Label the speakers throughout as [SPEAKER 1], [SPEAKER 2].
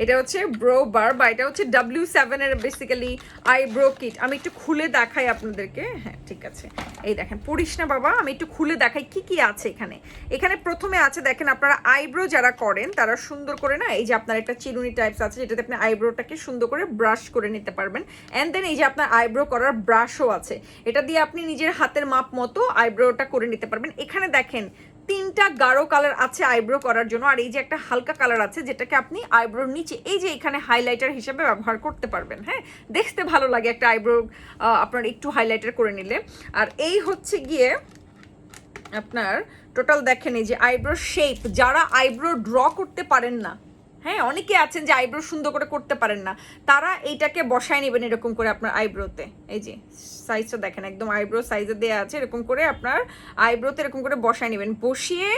[SPEAKER 1] এটা হচ্ছে ব্রো বার বা এটা হচ্ছে W7 এর বেসিক্যালি আইব্রো কিট। আমি একটু খুলে দেখাই আপনাদেরকে। হ্যাঁ ঠিক আছে, এই দেখেন, পড়িস না বাবা, আমি একটু খুলে দেখাই কি কি আছে এখানে। এখানে প্রথমে আছে দেখেন, আপনারা আইব্রো যারা করেন তারা সুন্দর করে না, এই যে আপনার একটা চিরুনি টাইপস আছে যেটাতে আপনি আইব্রোটাকে সুন্দর করে ব্রাশ করে নিতে পারবেন। অ্যান্ড দেন এই যে আপনার আইব্রো করার ব্রাশও আছে, এটা দিয়ে আপনি নিজের হাতের মাপ মতো আইব্রোটা করে নিতে পারবেন। এখানে দেখেন 3টা গাঢ় কালার আছে আইব্রো করার জন্য, আর এই যে একটা হালকা কালার আছে যেটাকে আপনি আইব্রোর নিচে এই যে এখানে হাইলাইটার হিসেবে ব্যবহার করতে পারবেন। হ্যাঁ, দেখতে ভালো লাগে একটা আইব্রো আপনার একটু হাইলাইটার করে নিলে। আর এই হচ্ছে গিয়ে আপনার টোটাল দেখেন এই যে আইব্রো শেপ, যারা আইব্রো ড্র করতে পারেন না, হ্যাঁ অনেকে আছেন যে আইব্রো সুন্দর করে করতে পারেন না, তারা এইটাকে বসায় নেবেন এরকম করে আপনার আইব্রোতে। এই যে সাইজটা দেখেন একদম আইব্রো সাইজে দেওয়া আছে, এরকম করে আপনার আইব্রোতে এরকম করে বসায় নেবেন। বসিয়ে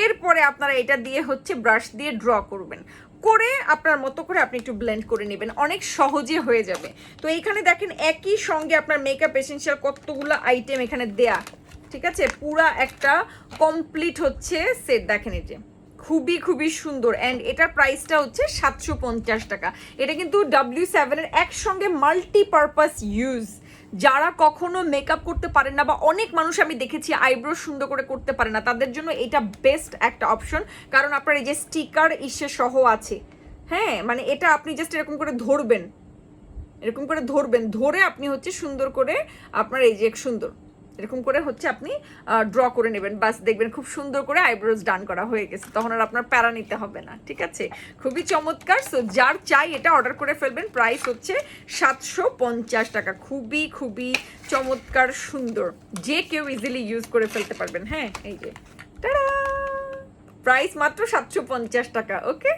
[SPEAKER 1] এরপরে আপনারা এটা দিয়ে হচ্ছে ব্রাশ দিয়ে ড্র করবেন, করে আপনার মতো করে আপনি একটু ব্লেন্ড করে নেবেন, অনেক সহজে হয়ে যাবে। তো এইখানে দেখেন একই সঙ্গে আপনার মেকআপ এসেনশিয়াল কতগুলো আইটেম এখানে দেয়া, ঠিক আছে, পুরা একটা কমপ্লিট হচ্ছে সেট। দেখেন এই যে খুবই খুবই সুন্দর, অ্যান্ড এটার প্রাইসটা হচ্ছে 750 টাকা। এটা কিন্তু W7 এর একসঙ্গে মাল্টিপারপাস ইউজ। যারা কখনো মেকআপ করতে পারেন না, বা অনেক মানুষ আমি দেখেছি আইব্রো সুন্দর করে করতে পারে না, তাদের জন্য এটা বেস্ট একটা অপশন। কারণ আপনার এই যে স্টিকার ইসে সহ আছে, হ্যাঁ মানে এটা আপনি জাস্ট এরকম করে ধরবেন, এরকম করে ধরবেন, ধরে আপনি হচ্ছে সুন্দর করে আপনার এই যে সুন্দর এরকম করে হচ্ছে আপনি ড্র করে নেবেন, বাস দেখবেন খুব সুন্দর করে আইব্রোজ ডান করা হয়ে গেছে, তখন আর আপনার প্যারা নিতে হবে না। ঠিক আছে, খুবই চমৎকার। সো যার চাই এটা অর্ডার করে ফেলবেন, প্রাইস হচ্ছে 750 টাকা। খুবই খুবই চমৎকার সুন্দর, যে কেউ ইজিলি ইউজ করে ফেলতে পারবেন। হ্যাঁ এই যে টাটা, প্রাইস মাত্র 750 টাকা। ওকে।